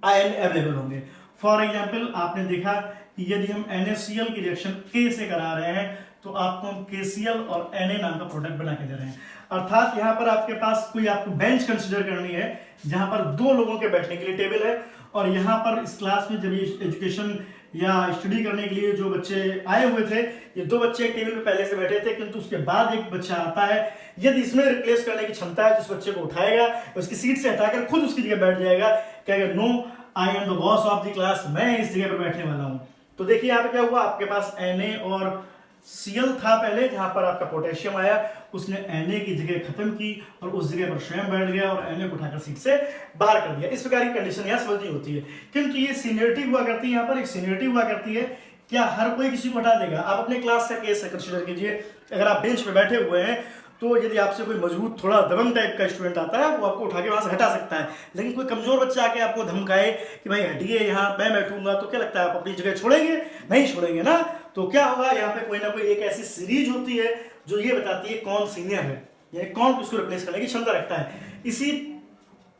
आयन अवेलेबल होंगे। फॉर एग्जाम्पल, आपने देखा कि यदि हम NaCl की रिएक्शन K से करा रहे हैं, तो आपको हम KCl और Na नाम का प्रोडक्ट बना के दे रहे हैं। अर्थात यहाँ पर आपके पास कोई आपको बेंच कंसिडर करनी है, जहां पर 2 लोगों के बैठने के लिए टेबल है। और यहाँ पर इस क्लास में जब ये एजुकेशन या स्टडी करने के लिए जो बच्चे आए हुए थे, ये 2 बच्चे एक टेबल पे पहले से बैठे थे, किंतु उसके बाद एक बच्चा आता है। यदि इसमें रिप्लेस करने की क्षमता है, तो उस बच्चे को उठाएगा, उसकी सीट से हटाकर खुद उसकी जगह बैठ जाएगा, कहेगा no I am the boss of the class, मैं इस जगह पर बैठने वाला हूँ। तो देखिए यहाँ पे क्या हुआ, आपके पास Na और Cl था पहले, जहां पर आपका पोटेशियम आया, उसने Na की जगह खत्म की और उस जगह पर स्वयं बैठ गया और Na को उठाकर सीट से बाहर कर दिया। इस प्रकार की कंडीशन यहाँ समझनी होती है। किंतु ये सीनियरिटी हुआ करती है, यहाँ पर एक सीनियरिटी हुआ करती है। क्या हर कोई किसी को हटा देगा? आप अपने क्लास का केस कंसिडर कीजिए, अगर आप बेंच पे बैठे हुए हैं, तो यदि आपसे कोई मजबूत थोड़ा दबंग टाइप का स्टूडेंट आता है, वो आपको उठा के वहां से हटा सकता है। लेकिन कोई कमजोर बच्चा आके आपको धमकाए कि भाई हटिए, यहाँ मैं बैठूंगा, तो क्या लगता है आप अपनी जगह छोड़ेंगे? नहीं छोड़ेंगे ना। तो क्या होगा, यहाँ पे कोई ना कोई एक ऐसी सीरीज होती है जो ये बताती है कौन सीनियर है, यानी कौन किसको रिप्लेस करने की क्षमता रखता है। इसी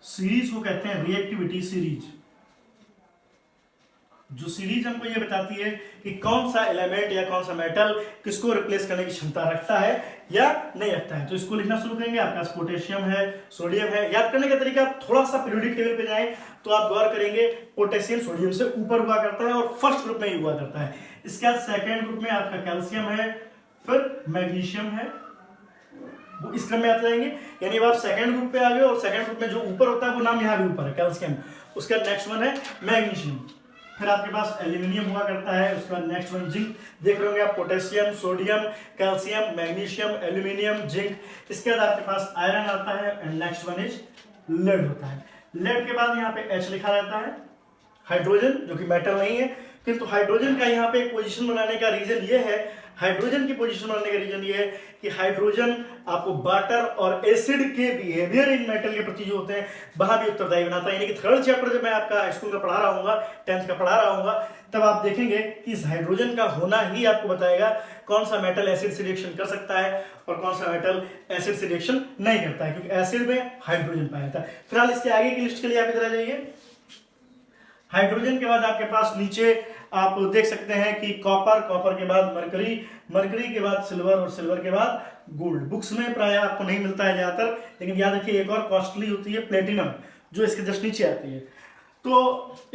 सीरीज को कहते हैं रिएक्टिविटी सीरीज। जो सीरीज हमको ये बताती है कि कौन सा एलिमेंट या कौन सा मेटल किसको रिप्लेस करने की क्षमता रखता है या नहीं रखता है। तो इसको लिखना शुरू करेंगे। आपके पास पोटेशियम है, सोडियम है। याद करने का तरीका, थोड़ा सा पीरियोडिक टेबल पे जाएं तो आप गौर करेंगे पोटेशियम सोडियम से ऊपर हुआ करता है और फर्स्ट ग्रुप में ही हुआ करता है। इसके बाद सेकेंड ग्रुप में आपका कैल्शियम है, फिर मैग्नीशियम है, वो इस क्रम में आते जाएंगे। यानी अब आप सेकंड ग्रुप पे आ गए और सेकंड ग्रुप में जो ऊपर होता है वो नाम यहाँ भी ऊपर है, कैल्शियम। उसका नेक्स्ट वन है मैग्नीशियम। फिर आपके पास एल्यूमिनियम हुआ करता है। उसके बाद नेक्स्ट वन जिंक। देख रहे होंगे आप, potassium, sodium, calcium, magnesium, aluminium, zinc. इसके बाद आपके पास आयरन आता है and next one is lead होता है। लेड के बाद यहाँ पे H लिखा रहता है, हाइड्रोजन, जो कि मेटल नहीं है। किंतु हाइड्रोजन का यहाँ पे एक पोजीशन बनाने का रीजन ये है, हाइड्रोजन की पोजीशन बनाने का रीजन ये है कि हाइड्रोजन आपको वाटर और एसिड के बिहेवियर इन मेटल के प्रति जो होते हैं वहां भी उत्तरदायी बनाता है। यानी कि थर्ड चैप्टर जब मैं आपका स्कूल का पढ़ा रहा हूँ, 10th का पढ़ा रहा हूँ, तब आप देखेंगे कि इस हाइड्रोजन का होना ही आपको बताएगा कौन सा मेटल एसिड से रिएक्शन कर सकता है और कौन सा मेटल एसिड से रिएक्शन नहीं करता है, क्योंकि एसिड में हाइड्रोजन पाया जाता है। फिलहाल इसके आगे की लिस्ट के लिए आप इधर आ जाइए। हाइड्रोजन के बाद आपके पास नीचे आप देख सकते हैं कि कॉपर, कॉपर के बाद मरकरी, मरकरी के बाद सिल्वर और सिल्वर के बाद गोल्ड। बुक्स में प्राय आपको नहीं मिलता है ज्यादातर, लेकिन याद रखिए एक और कॉस्टली होती है प्लेटिनम, जो इसके जस्ट नीचे आती है। तो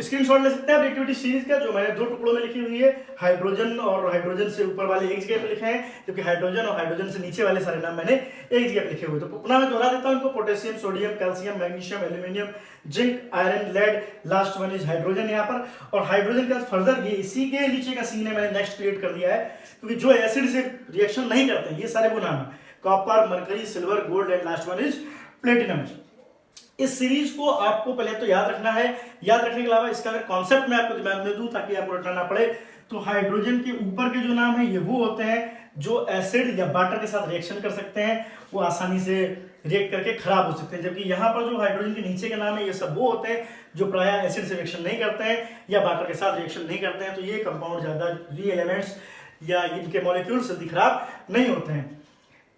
स्क्रीनशॉट ले सकते हैं आप रिएक्टिविटी सीरीज का, जो मैंने 2 टुकड़ों में लिखी हुई है। हाइड्रोजन और हाइड्रोजन से ऊपर वाले एक जगह पे लिखे हैं, जबकि हाइड्रोजन और हाइड्रोजन से नीचे वाले सारे नाम मैंने एक जगह पे लिखे हुए। तो पुनः मैं दोहरा देता हूं इनको, potassium, sodium, calcium, magnesium, aluminium, zinc, iron, lead, last one is hydrogen यहाँ पर। और हाइड्रोजन का फर्दर ये इसी के नीचे का सीन है, मैंने नेक्स्ट क्रिएट कर दिया है, क्योंकि जो एसिड से रिएक्शन नहीं करते हैं ये सारे वो नाम है, copper, mercury, silver, gold and last one is platinum. इस सीरीज को आपको पहले तो याद रखना है। याद रखने के अलावा इसका अगर कॉन्सेप्ट मैं आपको दिमाग में दूं ताकि आपको रटना ना पड़े, तो हाइड्रोजन के ऊपर के जो नाम है ये वो होते हैं जो एसिड या वाटर के साथ रिएक्शन कर सकते हैं, वो आसानी से रिएक्ट करके खराब हो सकते हैं। जबकि यहाँ पर जो हाइड्रोजन के नीचे के नाम है ये सब वो होते हैं जो प्रायः एसिड से रिएक्शन नहीं करते हैं या वाटर के साथ रिएक्शन नहीं करते हैं। तो ये कंपाउंड ज्यादा, ये एलिमेंट्स या इनके मॉलिक्यूल्स जल्दी खराब नहीं होते हैं।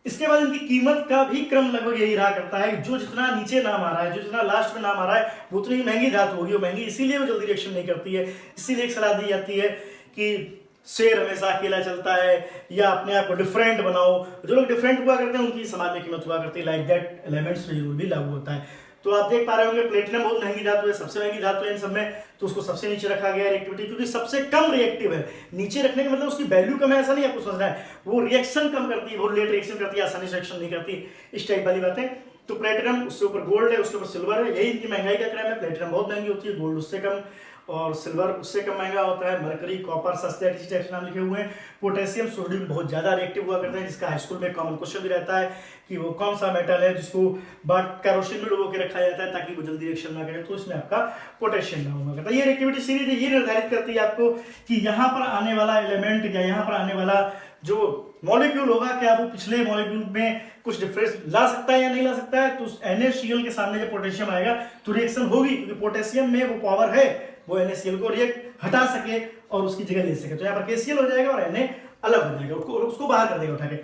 इसके बाद इनकी कीमत का भी क्रम लगभग यही रहा करता है, जो जितना नीचे नाम आ रहा है, जो जितना लास्ट में नाम आ रहा है, वो उतनी महंगी धातु होगी। वो महंगी इसीलिए वो जल्दी रिएक्शन नहीं करती है। इसीलिए एक सलाह दी जाती है कि शेर हमेशा अकेला चलता है, या अपने आप को डिफरेंट बनाओ। जो लोग डिफरेंट हुआ करते हैं उनकी समाज में कीमत हुआ करती है। लाइक दैट एलिमेंट्स में रूल भी लागू होता है। तो आप देख पा रहे होंगे प्लेटिनम बहुत महंगी धातु है, सबसे महंगी धातु है इन सब में, तो उसको सबसे नीचे रखा गया रिएक्टिविटी, क्योंकि सबसे कम रिएक्टिव है। नीचे रखने का मतलब उसकी वैल्यू कम है ऐसा नहीं आपको समझना है, वो रिएक्शन कम करती है, बहुत लेट रिएक्शन करती है, आसानी से रिएक्शन नहीं करती, इस टाइप वाली बातें। तो प्लेटिनम, उससे ऊपर गोल्ड है, उसके ऊपर सिल्वर है, यही इनकी महंगाई का क्रम है। प्लेटिनम बहुत महंगी होती है, गोल्ड उससे कम, और सिल्वर उससे कम महंगा होता है। मरकरी, कॉपर सस्ते हैं, इसी टाइप से नाम लिखे हुए हैं। पोटेशियम, सोडियम बहुत ज्यादा रिएक्टिव हुआ करते हैं, जिसका हाई स्कूल में कॉमन क्वेश्चन भी रहता है कि वो कौन सा मेटल है जिसको कैरोसिन में डुबो के रखा जाता है ताकि वो जल्दी रिएक्शन ना करे, तो इसमें आपका पोटेशियम ना हुआ करता है। ये रिएक्टिविटी सीरीज ये निर्धारित करती है आपको कि यहाँ पर आने वाला एलिमेंट या यहाँ पर आने वाला जो मॉलिक्यूल होगा, क्या वो पिछले मॉलिक्यूल में कुछ डिफरेंस ला सकता है या नहीं ला सकता है। तो NaCl के सामने जब पोटेशियम आएगा तो रिएक्शन होगी, क्योंकि पोटेशियम में वो पावर है, वो NaCl को रिएक्ट हटा सके और उसकी जगह ले सके। तो यहाँ पर KCl हो जाएगा और Na अलग हो जाएगा, उसको बाहर कर देगा उठा के।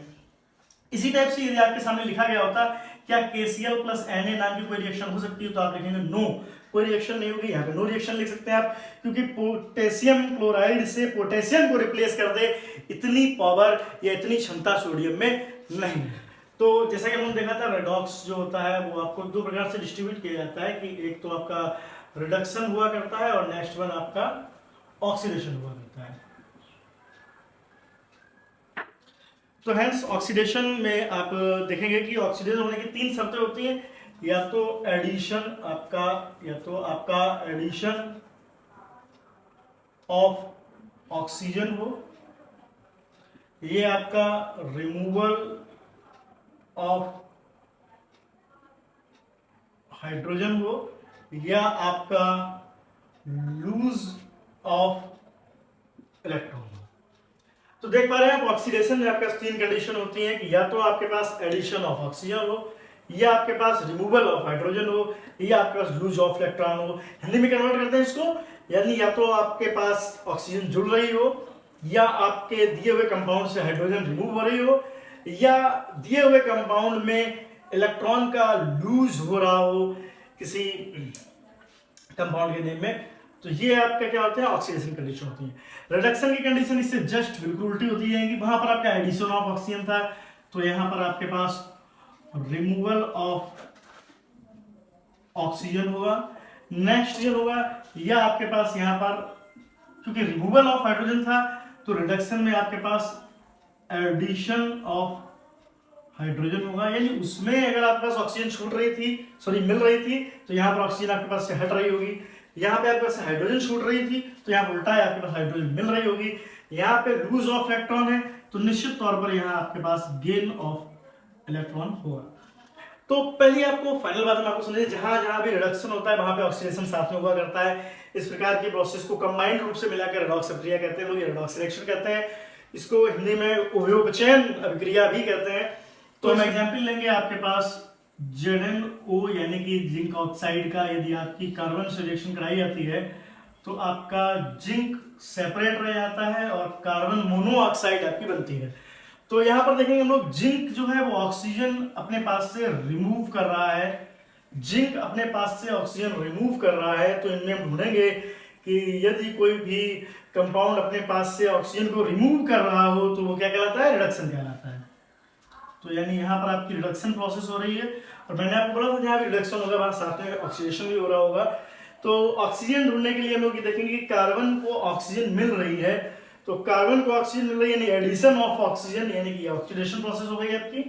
इसी टाइप से यदि आपके सामने लिखा गया होता क्या KCl प्लस Na नाम की कोई रिएक्शन हो सकती है, तो आप लिखेंगे नो, कोई रिएक्शन नहीं होगी। यहाँ पे नो रिएक्शन लिख सकते हैं आप, क्योंकि पोटेशियम क्लोराइड से पोटेशियम को रिप्लेस कर दे, इतनी पावर या इतनी क्षमता सोडियम में नहीं है। तो जैसा कि हमने देखा था, रेडॉक्स जो होता है वो आपको दो प्रकार से डिस्ट्रीब्यूट किया जाता है कि एक तो आपका रिडक्शन हुआ करता है और नेक्स्ट वन आपका ऑक्सीडेशन हुआ करता है। तो हेंस ऑक्सीडेशन में आप देखेंगे कि ऑक्सीडेशन होने की तीन शर्तें होती हैं, या तो एडिशन ऑफ ऑक्सीजन हो, ये आपका रिमूवल ऑफ हाइड्रोजन हो, या आपका लूज ऑफ इलेक्ट्रॉन हो। तो देख पा रहे हैं आप, ऑक्सीडेशन में आपके पास तीन कंडीशन होती हैं कि या तो आपके पास एडिशन ऑफ ऑक्सीजन हो, या आपके पास रिमूवल ऑफ हाइड्रोजन हो, या आपके पास लूज ऑफ इलेक्ट्रॉन हो। हिंदी में कन्वर्ट करते हैं इसको, यानी या तो आपके पास ऑक्सीजन जुड़ रही हो, या आपके दिए हुए कंपाउंड से हाइड्रोजन रिमूव हो रही हो, या दिए हुए कंपाउंड में इलेक्ट्रॉन का लूज हो रहा हो किसी कंपाउंड के नेम में। तो ये आपका क्या होता है, ऑक्सीडेशन कंडीशन होती है। रिडक्शन की कंडीशन इससे जस्ट बिल्कुल उल्टी होती जाएगी। वहां पर आपका एडिशन ऑफ ऑक्सीजन था, तो यहां पर आपके पास रिमूवल ऑफ ऑक्सीजन होगा, नेक्स्ट ईयर होगा, या आपके पास यहां पर क्योंकि रिमूवल ऑफ हाइड्रोजन था तो रिडक्शन में आपके पास एडिशन ऑफ हाइड्रोजन होगा, यानी उसमें अगर आपके पास ऑक्सीजन छूट रही थी, सॉरी मिल रही थी, तो यहाँ पर ऑक्सीजन आपके पास से हट रही होगी। यहाँ पे आपके पास हाइड्रोजन छूट रही थी, तो यहाँ पर उल्टा है, आपके पास हाइड्रोजन मिल रही होगी। यहाँ पे लूज ऑफ इलेक्ट्रॉन है, तो निश्चित तौर पर यहाँ आपके पास गेन ऑफ इलेक्ट्रॉन होगा। तो पहले आपको फाइनल बात में आपको समझिए, जहां जहां भी रिडक्शन होता है वहां पे ऑक्सीडेशन साथ में हुआ करता है। इस प्रकार की प्रोसेस को कंबाइंड रूप से मिलाकर रेडॉक्स अभिक्रिया कहते हैं लोग, ये रेडॉक्स रिएक्शन कहते हैं। इसको हिंदी में उभयोपचयन अभिक्रिया भी कहते हैं। तो हम एग्जांपल लेंगे, आपके पास ZnO यानी कि जिंक ऑक्साइड का यदि आपकी कार्बन से रिएक्शन कराई जाती है तो आपका जिंक सेपरेट रह जाता है और कार्बन मोनोऑक्साइड आपकी बनती है। तो यहां पर देखेंगे हम लोग, जिंक जो है वो ऑक्सीजन अपने पास से रिमूव कर रहा है, जिंक अपने पास से ऑक्सीजन रिमूव कर रहा है। तो इनमें हम ढूंढेंगे कि यदि कोई भी कंपाउंड अपने पास से ऑक्सीजन को रिमूव कर रहा हो तो वो क्या कहलाता है, रिडक्शन कहलाता है। तो यानी यहाँ पर आपकी रिडक्शन प्रोसेस हो रही है, और मैंने आपको बोला था जहाँ भी रिडक्शन होगा वहां साथ में ऑक्सीडेशन भी हो रहा होगा। तो ऑक्सीजन ढूंढने के लिए हम लोग देखेंगे कि कार्बन को ऑक्सीजन मिल रही है, तो कार्बन को ऑक्सीजन मिल रही है यानी एडिशन ऑफ ऑक्सीजन, यानी कि ऑक्सीडेशन प्रोसेस हो गई आपकी,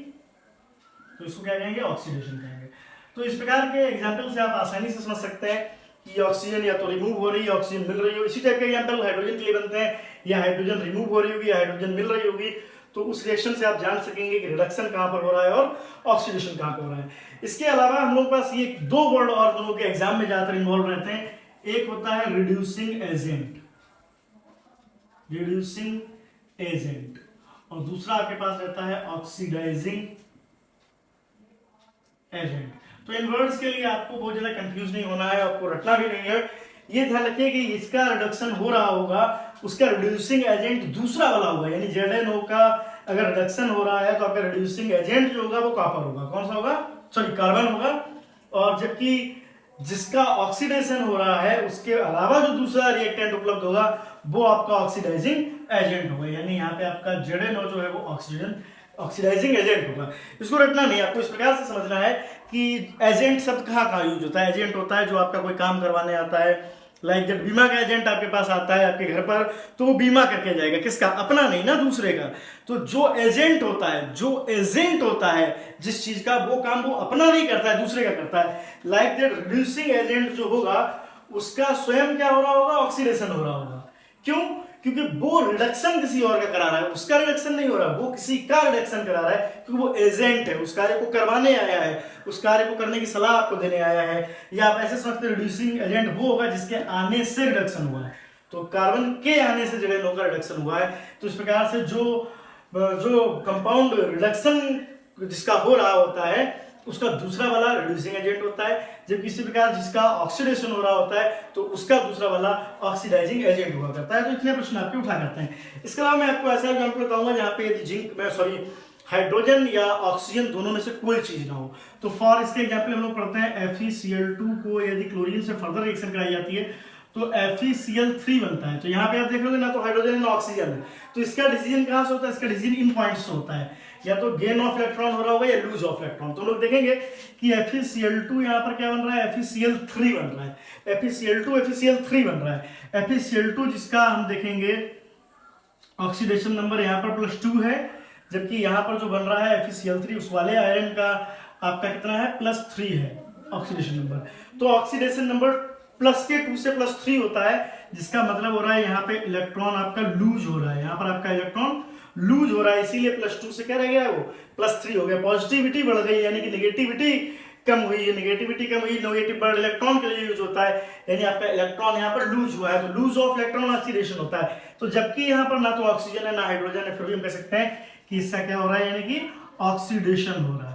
तो इसको क्या कहेंगे, ऑक्सीडेशन कहेंगे। तो इस प्रकार के एग्जाम्पल से आप आसानी से समझ सकते हैं कि ऑक्सीजन या तो रिमूव हो रही है, ऑक्सीजन मिल रही हो। इसी टाइप के एग्जाम्पल हाइड्रोजन के लिए बनते हैं, या हाइड्रोजन रिमूव हो रही होगी या हाइड्रोजन मिल रही होगी। तो उस रिएक्शन से आप जान सकेंगे कि रिडक्शन कहां पर हो रहा है और ऑक्सीडेशन कहां पर हो रहा है। इसके अलावा हम लोग पास ये दो वर्ड और हम लोग के एग्जाम में ज्यादातर इन्वॉल्व रहते हैं। एक होता है रिड्यूसिंग एजेंट, और दूसरा आपके पास रहता है ऑक्सीडाइजिंग एजेंट। तो इन वर्ड्स के लिए आपको बहुत ज्यादा कंफ्यूज नहीं होना है, आपको रटना भी नहीं है। ये ध्यान रखिए कि इसका रिडक्शन हो रहा होगा, उसका रिड्यूसिंग एजेंट दूसरा वाला होगा, यानी ZnO का अगर रिडक्शन हो रहा है तो आपका रिड्यूसिंग एजेंट जो होगा वो कॉपर होगा, कौन सा होगा, सॉरी कार्बन होगा। और जबकि जिसका ऑक्सीडेशन हो रहा है उसके अलावा जो दूसरा रिएक्टेंट उपलब्ध होगा वो आपका ऑक्सीडाइजिंग एजेंट होगा, यानी यहाँ पे आपका ZnO जो है वो ऑक्सीडाइजिंग एजेंट होगा। इसको रटना नहीं, आपको इस प्रकार से समझना है कि एजेंट शब्द कहाँ कहाँ यूज होता है। एजेंट होता है जो आपका कोई काम करवाने आता है, लाइक जब बीमा का एजेंट आपके पास आता है आपके घर पर तो वो बीमा करके जाएगा, किसका, अपना नहीं ना, दूसरे का। तो जो एजेंट होता है जिस चीज का, वो काम वो अपना नहीं करता है, दूसरे का करता है। लाइक दैट रिड्यूसिंग एजेंट जो होगा उसका स्वयं क्या हो रहा होगा, ऑक्सीडेशन हो रहा होगा। क्यों? क्योंकि वो रिडक्शन किसी और का करा रहा है, उसका रिडक्शन नहीं हो रहा, वो किसी का रिडक्शन करा रहा है, क्योंकि वो एजेंट है, उस कार्य को करवाने आया है, उस कार्य को करने की सलाह आपको देने आया है। या आप ऐसे समझते रिड्यूसिंग एजेंट वो होगा जिसके आने से रिडक्शन हुआ है। तो कार्बन के आने से ZnO का रिडक्शन हुआ है। तो इस प्रकार से जो कंपाउंड रिडक्शन जिसका हो रहा होता है उसका दूसरा वाला रिड्यूसिंग एजेंट होता है, जबकि इसी प्रकार जिसका ऑक्सीडेशन हो रहा होता है तो उसका दूसरा वाला ऑक्सीडाइजिंग एजेंट हुआ करता है। तो इतने प्रश्न आपके उठा करते हैं। इसके अलावा मैं आपको ऐसा एग्जाम्पल बताऊंगा जहाँ पे हाइड्रोजन या ऑक्सीजन दोनों में से कोई चीज ना हो। तो फॉर इसके एग्जाम्पल हम लोग पढ़ते हैं FeCl2 को यदि क्लोरीन से फर्दर रिएक्शन कराई जाती है तो FeCl3 बनता है। तो यहाँ पे आप देख लोगे ना तो हाइड्रोजन ना ऑक्सीजन है, तो इसका डिसीजन कहाँ से होता है, इसका डिसीजन इन पॉइंट्स से होता है, या तो गेन ऑफ इलेक्ट्रॉन हो रहा होगा या लूज ऑफ इलेक्ट्रॉन। तो लोग देखेंगे कि FeCl2 यहाँ पर क्या बन रहा है, FeCl3 बन रहा है, FeCl2 FeCl3 बन रहा है। FeCl2 जिसका हम देखेंगे ऑक्सीडेशन नंबर यहाँ पर +2 है, जबकि यहाँ पर जो बन रहा है FeCl3 उस वाले आयरन का आपका कितना है, +3 है ऑक्सीडेशन नंबर। तो ऑक्सीडेशन नंबर प्लस के 2 से +3 होता है, जिसका मतलब हो रहा है यहाँ पे इलेक्ट्रॉन आपका लूज हो रहा है, यहाँ पर आपका इलेक्ट्रॉन लूज हो रहा है, इसीलिए +2 से क्या रह गया, वो +3 हो गया। पॉजिटिविटी बढ़ गई यानी कि नेगेटिविटी कम हुई, नेगेटिविटी कम हुई, नेगेटिव बर्ड इलेक्ट्रॉन के लिए यूज होता है, यानी आपका इलेक्ट्रॉन यहाँ पर लूज हुआ है, तो लूज ऑफ इलेक्ट्रॉन ऑक्सीडेशन होता है। तो जबकि यहाँ पर ना तो ऑक्सीजन है ना हाइड्रोजन है, फिर भी हम कह सकते हैं कि इसका क्या हो रहा है, यानी कि ऑक्सीडेशन हो रहा है।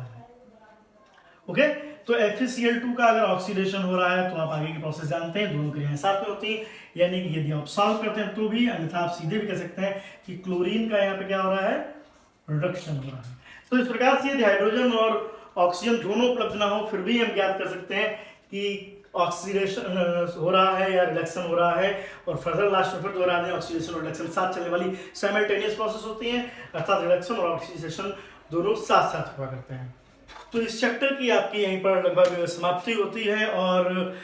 ओके, तो FeCl2 का अगर ऑक्सीडेशन हो रहा है तो आप आगे की प्रोसेस जानते हैं, दोनों क्रियाएं साथ में होती हैं, यानी कि यदि आप सॉल्व करते हैं तो भी, अन्यथा आप सीधे भी कह सकते हैं कि क्लोरीन का यहाँ पे क्या हो रहा है, रिडक्शन हो रहा है। तो इस प्रकार से यदि हाइड्रोजन और ऑक्सीजन दोनों उपलब्ध ना हो फिर भी हम ज्ञात कर सकते हैं कि ऑक्सीडेशन हो रहा है या रिडक्शन हो रहा है, और फर्दर लास्ट में फिर दोहरा दें, ऑक्सीडेशन और रिडक्शन साथ चलने वाली साइमल्टेनियस प्रोसेस होती हैं, अर्थात रिडक्शन और ऑक्सीडेशन दोनों साथ साथ हुआ करते हैं। तो इस चैप्टर की आपकी यहीं पर लगभग समाप्ति होती है, और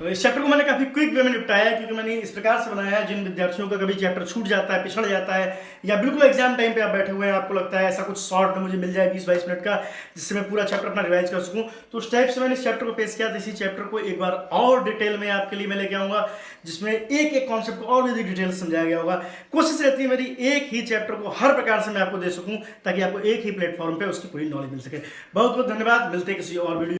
इस चैप्टर को मैंने काफी क्विक वे में निपटाया है, क्योंकि मैंने इस प्रकार से बनाया है जिन विद्यार्थियों का कभी चैप्टर छूट जाता है, पिछड़ जाता है, या बिल्कुल एग्जाम टाइम पे आप बैठे हुए हैं, आपको लगता है ऐसा कुछ शॉर्ट में मुझे मिल जाए 20-22 मिनट का जिससे मैं पूरा चैप्टर अपना रिवाइज कर सकूं, तो उस टाइप से मैंने इस चैप्टर को पेश किया। तो इसी चैप्टर को एक बार और डिटेल में आपके लिए मैं लेके आऊंगा, जिसमें एक एक कॉन्सेप्ट को और भी डिटेल से समझाया गया होगा। कोशिश रहती है मेरी एक ही चैप्टर को हर प्रकार से मैं आपको दे सकूं, ताकि आपको एक ही प्लेटफॉर्म पे उसकी पूरी नॉलेज मिल सके। बहुत बहुत धन्यवाद, मिलते हैं किसी और वीडियो।